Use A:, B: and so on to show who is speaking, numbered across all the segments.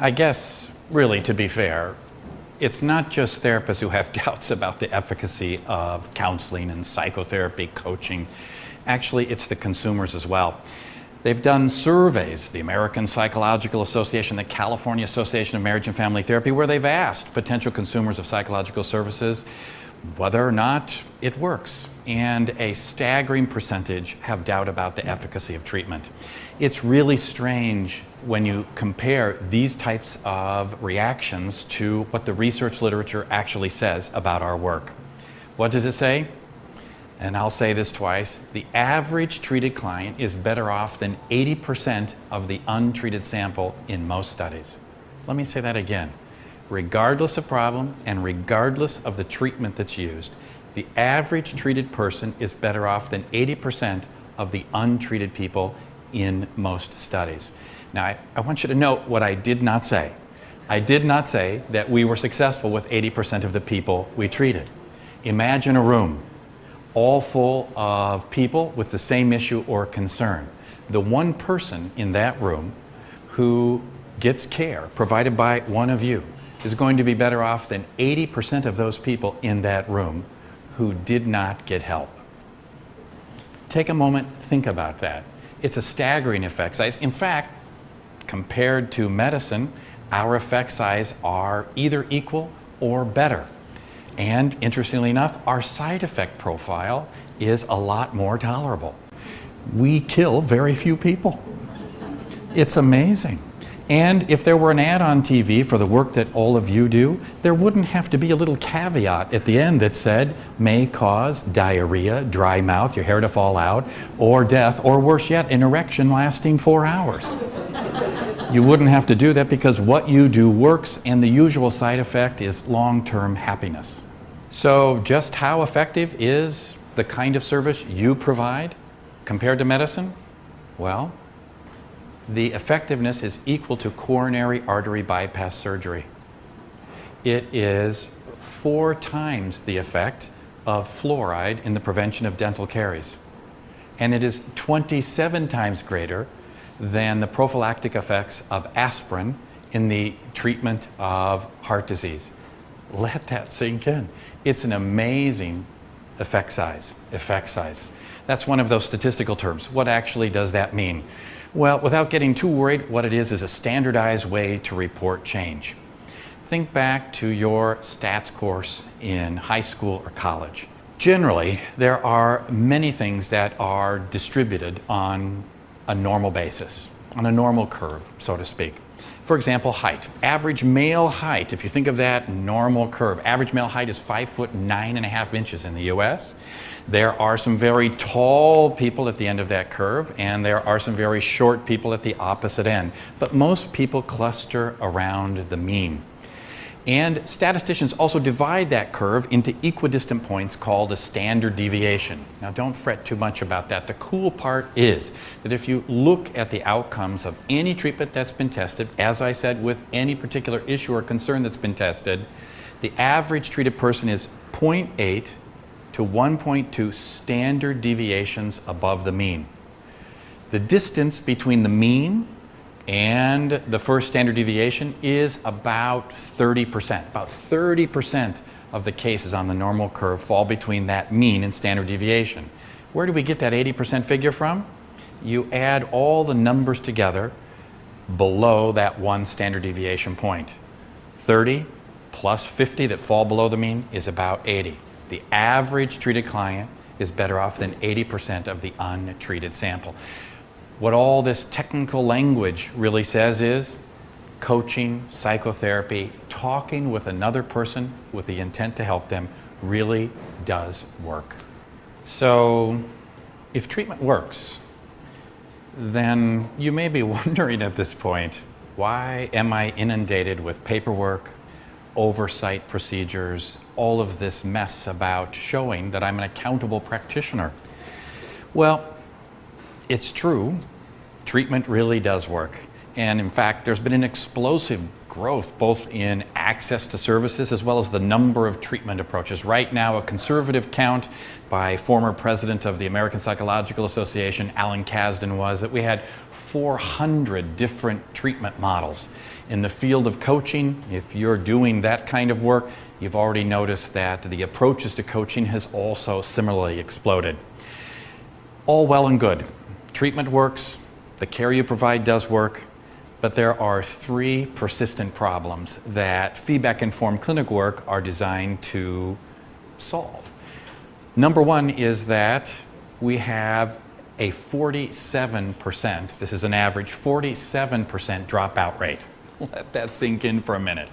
A: I guess, really, to be fair, it's not just therapists who have doubts about the efficacy of counseling and psychotherapy coaching. Actually, it's the consumers as well. They've done surveys, the American Psychological Association, the California Association of Marriage and Family Therapy, where they've asked potential consumers of psychological services whether or not it works. And a staggering percentage have doubt about the efficacy of treatment. It's really strange when you compare these types of reactions to what the research literature actually says about our work. What does it say? And I'll say this twice, the average treated client is better off than 80% of the untreated sample in most studies. Let me say that again. Regardless of problem and regardless of the treatment that's used, the average treated person is better off than 80% of the untreated people in most studies. Now, I want you to note what I did not say. I did not say that we were successful with 80% of the people we treated. Imagine a room all full of people with the same issue or concern. The one person in that room who gets care provided by one of you is going to be better off than 80% of those people in that room who did not get help. Take a moment, think about that. It's a staggering effect size. In fact, compared to medicine, our effect size are either equal or better. And interestingly enough, our side effect profile is a lot more tolerable. We kill very few people. It's amazing. And if there were an ad on TV for the work that all of you do, there wouldn't have to be a little caveat at the end that said, may cause diarrhea, dry mouth, your hair to fall out, or death, or worse yet, an erection lasting 4 hours. You wouldn't have to do that because what you do works, and the usual side effect is long-term happiness. So just how effective is the kind of service you provide compared to medicine? Well, the effectiveness is equal to coronary artery bypass surgery. It is 4 times the effect of fluoride in the prevention of dental caries. And it is 27 times greater than the prophylactic effects of aspirin in the treatment of heart disease. Let that sink in. It's an amazing effect size. That's one of those statistical terms. What actually does that mean? Well, without getting too worried, what it is a standardized way to report change. Think back to your stats course in high school or college. Generally, there are many things that are distributed on a normal basis, on a normal curve, so to speak. For example, height. Average male height, if you think of that normal curve, average male height is 5'9.5" in the US. There are some very tall people at the end of that curve, and there are some very short people at the opposite end. But most people cluster around the mean. And statisticians also divide that curve into equidistant points called a standard deviation. Now, don't fret too much about that. The cool part is that if you look at the outcomes of any treatment that's been tested, as I said, with any particular issue or concern that's been tested, the average treated person is 0.8 to 1.2 standard deviations above the mean. The distance between the mean and the first standard deviation is about 30%. About 30% of the cases on the normal curve fall between that mean and standard deviation. Where do we get that 80% figure from? You add all the numbers together below that one standard deviation point. 30 plus 50 that fall below the mean is about 80. The average treated client is better off than 80% of the untreated sample. What all this technical language really says is coaching, psychotherapy, talking with another person with the intent to help them really does work. So if treatment works, then you may be wondering at this point, why am I inundated with paperwork, oversight procedures, all of this mess about showing that I'm an accountable practitioner? Well, it's true. Treatment really does work. And in fact, there's been an explosive growth both in access to services as well as the number of treatment approaches. Right now, a conservative count by former president of the American Psychological Association, Alan Kasdan, was that we had 400 different treatment models. In the field of coaching, if you're doing that kind of work, you've already noticed that the approaches to coaching has also similarly exploded. All well and good. Treatment works, the care you provide does work, but there are three persistent problems that feedback-informed clinical work are designed to solve. Number one is that we have a 47%, this is an average, 47% dropout rate. Let that sink in for a minute.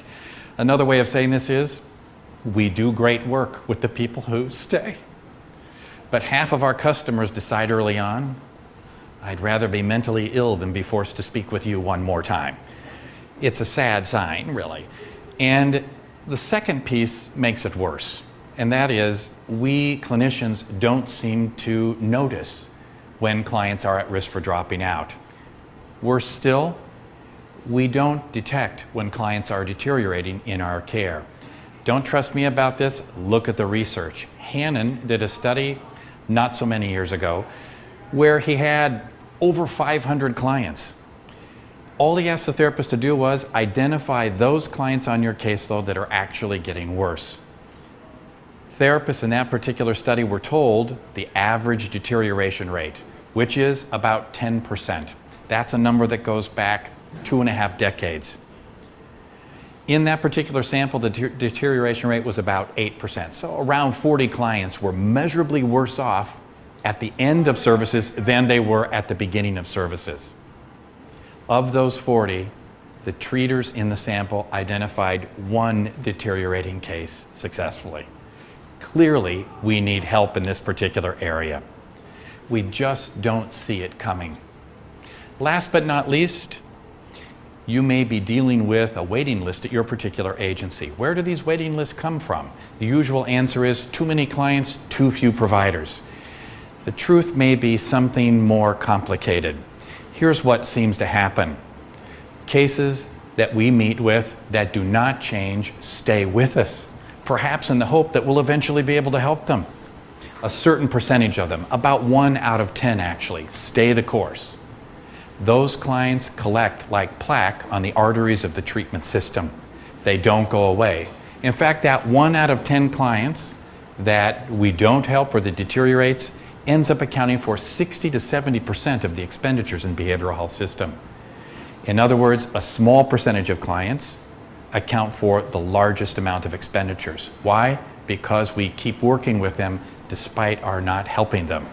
A: Another way of saying this is, we do great work with the people who stay. But half of our customers decide early on, I'd rather be mentally ill than be forced to speak with you one more time. It's a sad sign, really. And the second piece makes it worse, and that is we clinicians don't seem to notice when clients are at risk for dropping out. Worse still, we don't detect when clients are deteriorating in our care. Don't trust me about this? Look at the research. Hannon did a study not so many years ago where he had over 500 clients. All he asked the therapist to do was identify those clients on your caseload that are actually getting worse. Therapists in that particular study were told the average deterioration rate, which is about 10%. That's a number that goes back 2.5 decades. In that particular sample, the deterioration rate was about 8%. So around 40 clients were measurably worse off at the end of services than they were at the beginning of services. Of those 40, the treaters in the sample identified one deteriorating case successfully. Clearly, we need help in this particular area. We just don't see it coming. Last but not least, you may be dealing with a waiting list at your particular agency. Where do these waiting lists come from? The usual answer is too many clients, too few providers. The truth may be something more complicated. Here's what seems to happen. Cases that we meet with that do not change stay with us, perhaps in the hope that we'll eventually be able to help them. A certain percentage of them, about 1 out of 10 actually, stay the course. Those clients collect like plaque on the arteries of the treatment system. They don't go away. In fact, that 1 out of 10 clients that we don't help or that deteriorates ends up accounting for 60 to 70% of the expenditures in behavioral health system. In other words, a small percentage of clients account for the largest amount of expenditures. Why? Because we keep working with them despite our not helping them.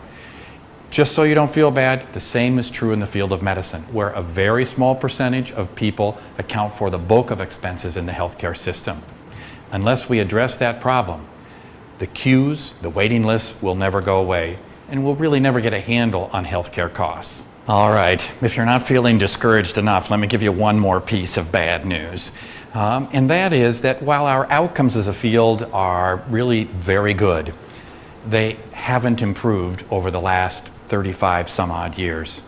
A: Just so you don't feel bad, the same is true in the field of medicine, where a very small percentage of people account for the bulk of expenses in the healthcare system. Unless we address that problem, the queues, the waiting lists will never go away, and we'll really never get a handle on healthcare costs. All right, if you're not feeling discouraged enough, let me give you one more piece of bad news. And that is that while our outcomes as a field are really very good, they haven't improved over the last 35 some odd years.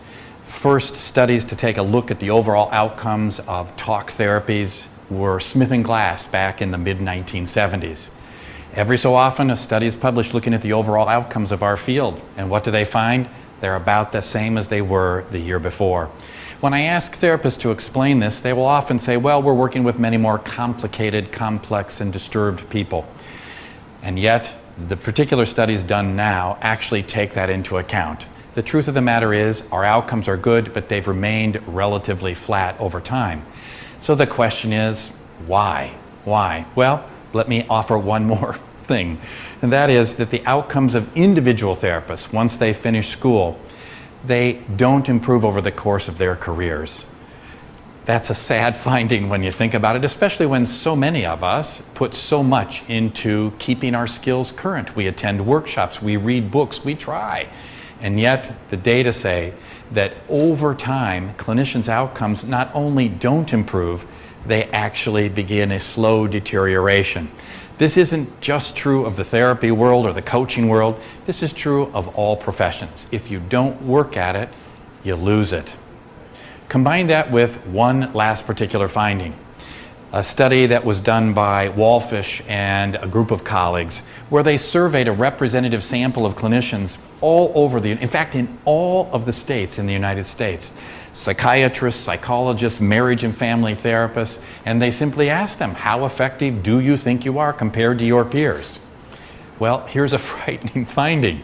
A: First studies to take a look at the overall outcomes of talk therapies were Smith and Glass back in the mid-1970s. Every so often a study is published looking at the overall outcomes of our field, and what do they find? They're about the same as they were the year before. When I ask therapists to explain this, they will often say, well, we're working with many more complicated, complex, and disturbed people. And yet, the particular studies done now actually take that into account. The truth of the matter is our outcomes are good, but they've remained relatively flat over time. So the question is, why? Why? Well, let me offer one more thing, and that is that the outcomes of individual therapists, once they finish school, they don't improve over the course of their careers. That's a sad finding when you think about it, especially when so many of us put so much into keeping our skills current. We attend workshops, we read books, we try. And yet the data say that over time, clinicians' outcomes not only don't improve, they actually begin a slow deterioration. This isn't just true of the therapy world or the coaching world. This is true of all professions. If you don't work at it, you lose it. Combine that with one last particular finding. A study that was done by Wallfish and a group of colleagues where they surveyed a representative sample of clinicians all over in fact, in all of the states in the United States. Psychiatrists, psychologists, marriage and family therapists, and they simply asked them, how effective do you think you are compared to your peers? Well, here's a frightening finding.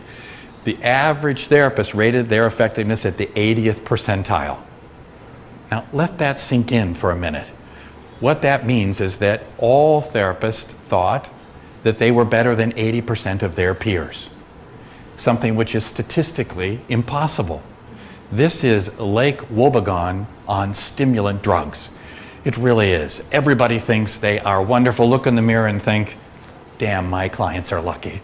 A: The average therapist rated their effectiveness at the 80th percentile. Now, let that sink in for a minute. What that means is that all therapists thought that they were better than 80% of their peers, something which is statistically impossible. This is Lake Wobegon on stimulant drugs. It really is. Everybody thinks they are wonderful. Look in the mirror and think, damn, my clients are lucky.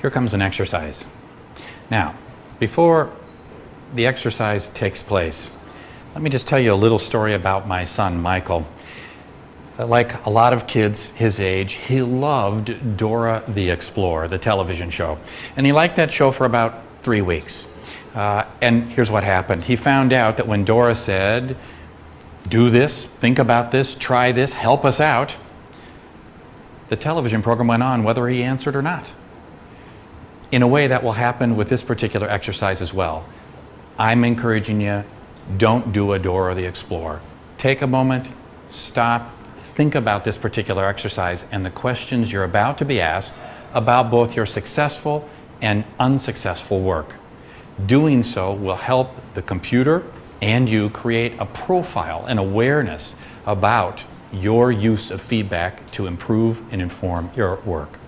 A: Here comes an exercise. Now, before the exercise takes place, let me just tell you a little story about my son, Michael. Like a lot of kids his age, he loved Dora the Explorer, the television show. And he liked that show for about 3 weeks. And here's what happened. He found out that when Dora said, do this, think about this, try this, help us out, the television program went on whether he answered or not. In a way, that will happen with this particular exercise as well. I'm encouraging you, don't do a Dora the Explorer. Take a moment, stop, think about this particular exercise and the questions you're about to be asked about both your successful and unsuccessful work. Doing so will help the computer and you create a profile, an awareness about your use of feedback to improve and inform your work.